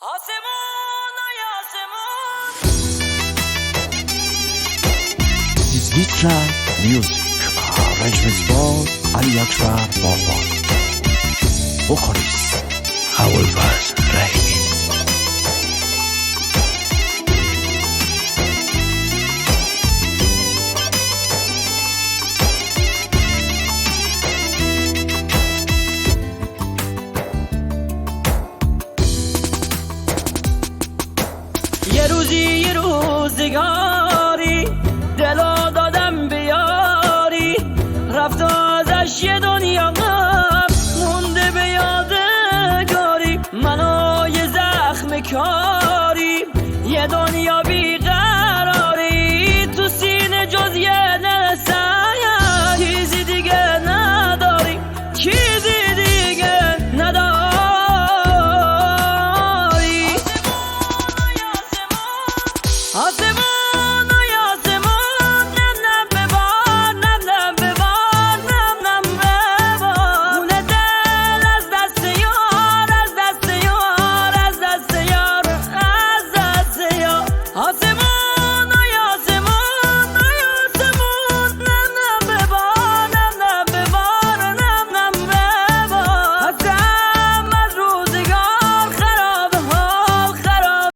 آسمون ای آسمون. This is Track Music. Arrangements by Ali Akbar Baba. Vocalist Awalbaz Rahimi. یه روزی یه روزگاری دلا دادم بیاری، رفت ازش یه دنیا مونده به یادگاری، منو یه زخم کاری یه دنیا